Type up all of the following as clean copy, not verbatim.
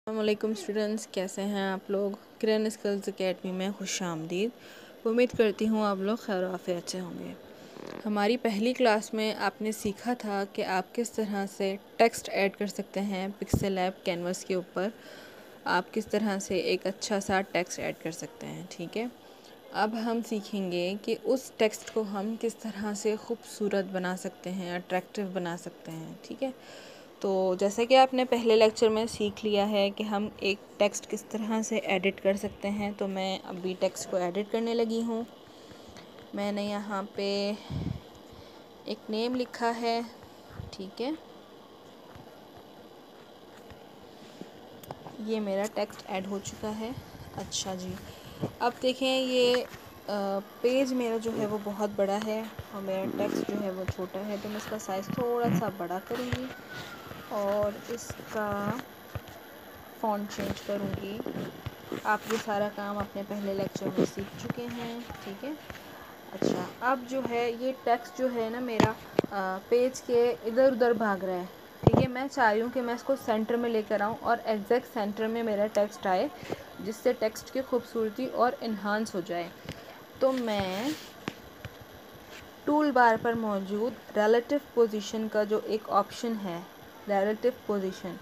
अस्सलामुअलैकुम स्टूडेंट्स, कैसे हैं आप लोग। किरण स्किल्स एकेडमी में खुशामदीद। उम्मीद करती हूँ आप लोग खैर आफियत से होंगे। हमारी पहली क्लास में आपने सीखा था कि आप किस तरह से टेक्स्ट ऐड कर सकते हैं पिक्सेल ऐप कैनवस के ऊपर। आप किस तरह से एक अच्छा सा टेक्स्ट ऐड कर सकते हैं। ठीक है, अब हम सीखेंगे कि उस टेक्स्ट को हम किस तरह से खूबसूरत बना सकते हैं, अट्रैक्टिव बना सकते हैं। ठीक है, तो जैसे कि आपने पहले लेक्चर में सीख लिया है कि हम एक टेक्स्ट किस तरह से एडिट कर सकते हैं, तो मैं अभी टेक्स्ट को एडिट करने लगी हूँ। मैंने यहाँ पे एक नेम लिखा है। ठीक है, ये मेरा टेक्स्ट ऐड हो चुका है। अच्छा जी, अब देखें ये पेज मेरा जो है वो बहुत बड़ा है और मेरा टेक्स्ट जो है वो छोटा है, तो मैं इसका साइज़ थोड़ा सा बड़ा करूँगी और इसका फ़ॉन्ट चेंज करूँगी। आप ये सारा काम अपने पहले लेक्चर में सीख चुके हैं। ठीक है, अच्छा अब जो है ये टेक्स्ट जो है ना मेरा पेज के इधर उधर भाग रहा है। ठीक है, मैं चाह रही हूँ कि मैं इसको सेंटर में लेकर आऊँ और एग्जैक्ट सेंटर में मेरा टेक्स्ट आए, जिससे टेक्स्ट की खूबसूरती और इन्हांस हो जाए। तो मैं टूल बार पर मौजूद रिलेटिव पोजीशन का जो एक ऑप्शन है, रिलेटिव पोजीशन,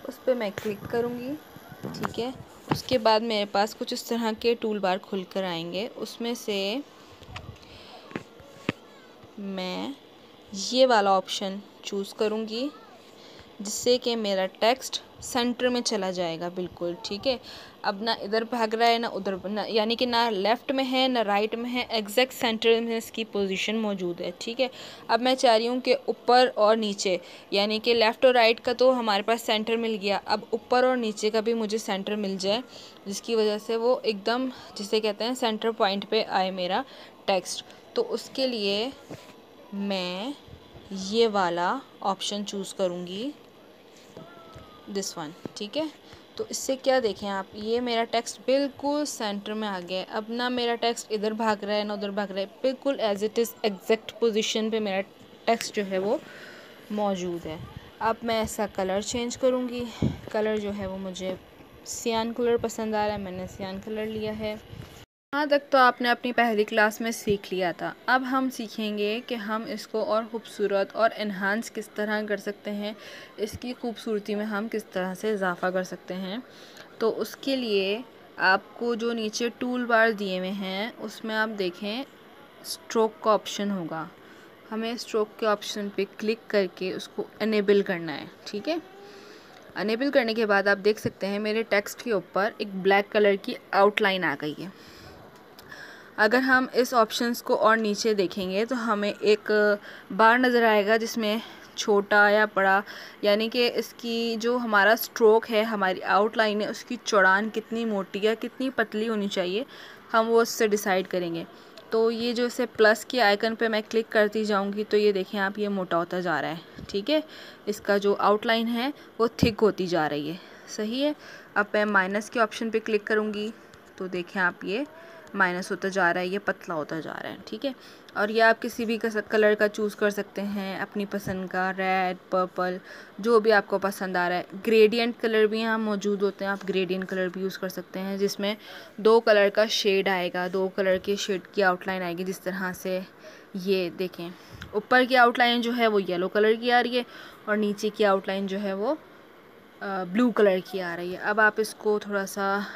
उस पर मैं क्लिक करूँगी। ठीक है, उसके बाद मेरे पास कुछ इस तरह के टूल बार खुल कर आएंगे। उसमें से मैं ये वाला ऑप्शन चूज़ करूँगी, जिससे कि मेरा टेक्स्ट सेंटर में चला जाएगा बिल्कुल। ठीक है, अब ना इधर भाग रहा है ना उधर, ना यानी कि ना लेफ़्ट में है ना राइट में है, एग्जैक्ट सेंटर में इसकी पोजीशन मौजूद है। ठीक है, अब मैं चाह रही हूँ कि ऊपर और नीचे, यानी कि लेफ़्ट और राइट का तो हमारे पास सेंटर मिल गया, अब ऊपर और नीचे का भी मुझे सेंटर मिल जाए, जिसकी वजह से वो एकदम जिसे कहते हैं सेंटर पॉइंट पे आए मेरा टेक्स्ट। तो उसके लिए मैं ये वाला ऑप्शन चूज़ करूँगी, दिस वन। ठीक है, तो इससे क्या देखें आप, ये मेरा टेक्स्ट बिल्कुल सेंटर में आ गया है। अब ना मेरा टेक्स्ट इधर भाग रहा है ना उधर भाग रहा है, बिल्कुल as it is exact position पे मेरा टेक्स्ट जो है वो मौजूद है। अब मैं ऐसा कलर चेंज करूँगी। कलर जो है वो मुझे सियान कलर पसंद आ रहा है, मैंने सियान कलर लिया है। यहाँ तक तो आपने अपनी पहली क्लास में सीख लिया था। अब हम सीखेंगे कि हम इसको और ख़ूबसूरत और इन्हांस किस तरह कर सकते हैं, इसकी खूबसूरती में हम किस तरह से इजाफ़ा कर सकते हैं। तो उसके लिए आपको जो नीचे टूल बार दिए हुए हैं उसमें आप देखें स्ट्रोक का ऑप्शन होगा। हमें स्ट्रोक के ऑप्शन पे क्लिक करके उसको अनेबल करना है। ठीक है, अनेबल करने के बाद आप देख सकते हैं मेरे टेक्स्ट के ऊपर एक ब्लैक कलर की आउटलाइन आ गई है। अगर हम इस ऑप्शंस को और नीचे देखेंगे तो हमें एक बार नज़र आएगा जिसमें छोटा या बड़ा, यानी कि इसकी जो हमारा स्ट्रोक है, हमारी आउटलाइन है, उसकी चौड़ान कितनी मोटी या कितनी पतली होनी चाहिए, हम वो उससे डिसाइड करेंगे। तो ये जो इसे प्लस के आइकन पे मैं क्लिक करती जाऊंगी तो ये देखें आप, ये मोटा होता जा रहा है। ठीक है, इसका जो आउटलाइन है वो थिक होती जा रही है। सही है, अब मैं माइनस के ऑप्शन पे क्लिक करूँगी तो देखें आप, ये माइनस होता जा रहा है, ये पतला होता जा रहा है। ठीक है, और ये आप किसी भी कलर का चूज़ कर सकते हैं अपनी पसंद का, रेड, पर्पल, जो भी आपको पसंद आ रहा है। ग्रेडियंट कलर भी यहाँ मौजूद होते हैं, आप ग्रेडियंट कलर भी यूज़ कर सकते हैं, जिसमें दो कलर का शेड आएगा, दो कलर के शेड की आउटलाइन आएगी। जिस तरह से ये देखें, ऊपर की आउटलाइन जो है वो येलो कलर की आ रही है और नीचे की आउटलाइन जो है वो ब्लू कलर की आ रही है। अब आप इसको थोड़ा सा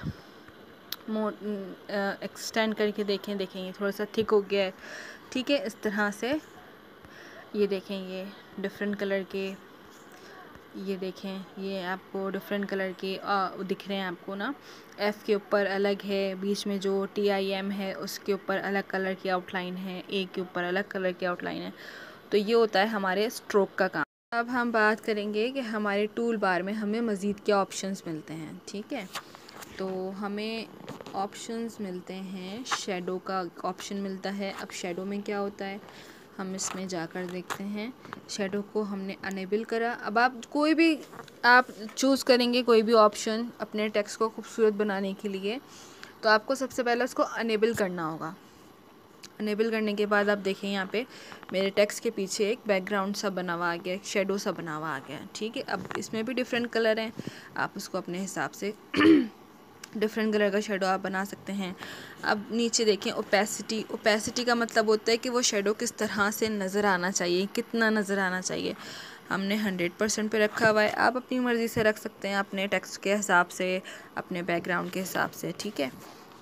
एक्सटेंड करके देखें ये थोड़ा सा थिक हो गया है। ठीक है, इस तरह से ये देखें, ये डिफरेंट कलर के, ये देखें ये आपको डिफरेंट कलर के दिख रहे हैं आपको ना। एफ़ के ऊपर अलग है, बीच में जो TIM है उसके ऊपर अलग कलर की आउटलाइन है, ए के ऊपर अलग कलर की आउटलाइन है। तो ये होता है हमारे स्ट्रोक का काम। अब हम बात करेंगे कि हमारे टूल बार में हमें मज़ीद क्या ऑप्शंस मिलते हैं। ठीक है, तो हमें ऑप्शंस मिलते हैं, शेडो का ऑप्शन मिलता है। अब शेडो में क्या होता है हम इसमें जाकर देखते हैं। शेडो को हमने अनेबल करा। अब आप कोई भी आप चूज़ करेंगे कोई भी ऑप्शन अपने टेक्स्ट को खूबसूरत बनाने के लिए, तो आपको सबसे पहले उसको अनेबल करना होगा। अनेबल करने के बाद आप देखें यहाँ पे मेरे टेक्स्ट के पीछे एक बैकग्राउंड सा बना हुआ आ गया, एक शेडो सा बना हुआ आ गया, ठीक है। अब इसमें भी डिफरेंट कलर हैं, आप उसको अपने हिसाब से डिफरेंट कलर का शेडो आप बना सकते हैं। अब नीचे देखें ओपेसिटी, ओपेसिटी का मतलब होता है कि वो शेडो किस तरह से नज़र आना चाहिए, कितना नज़र आना चाहिए। हमने 100% पे रखा हुआ है, आप अपनी मर्ज़ी से रख सकते हैं, अपने टेक्स्ट के हिसाब से, अपने बैकग्राउंड के हिसाब से, ठीक है।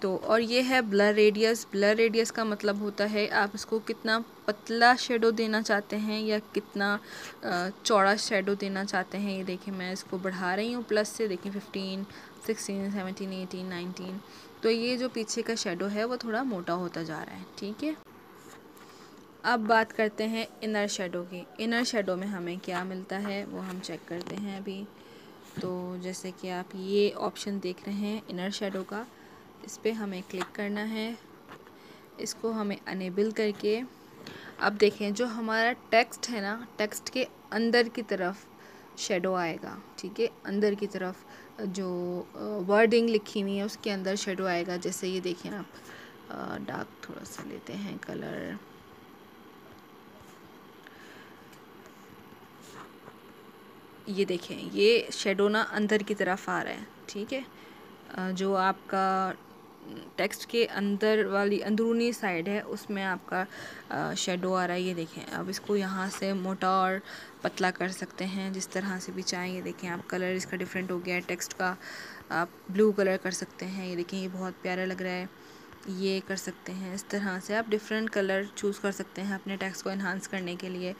तो और ये है ब्लर रेडियस। ब्लर रेडियस का मतलब होता है आप इसको कितना पतला शेडो देना चाहते हैं या कितना चौड़ा शेडो देना चाहते हैं। ये देखिए मैं इसको बढ़ा रही हूँ प्लस से, देखिए 15, 16, 17, 18, 19। तो ये जो पीछे का शेडो है वो थोड़ा मोटा होता जा रहा है, ठीक है। अब बात करते हैं इनर शेडो की। इनर शेडो में हमें क्या मिलता है वो हम चेक करते हैं अभी। तो जैसे कि आप ये ऑप्शन देख रहे हैं इनर शेडो का, इस पर हमें क्लिक करना है, इसको हमें अनेबल करके अब देखें जो हमारा टेक्स्ट है ना, टेक्स्ट के अंदर की तरफ शेडो आएगा, ठीक है। अंदर की तरफ जो वर्डिंग लिखी हुई है उसके अंदर शेडो आएगा। जैसे ये देखें आप, डार्क थोड़ा सा लेते हैं कलर, ये देखें ये शेडो ना अंदर की तरफ आ रहा है, ठीक है। जो आपका टेक्स्ट के अंदर वाली अंदरूनी साइड है उसमें आपका शेडो आ रहा है, ये देखें। अब इसको यहाँ से मोटा और पतला कर सकते हैं जिस तरह से भी चाहें। ये देखें आप कलर इसका डिफरेंट हो गया है, टेक्स्ट का आप ब्लू कलर कर सकते हैं, ये देखें ये बहुत प्यारा लग रहा है, ये कर सकते हैं। इस तरह से आप डिफरेंट कलर चूज़ कर सकते हैं अपने टेक्स्ट को इन्हांस करने के लिए।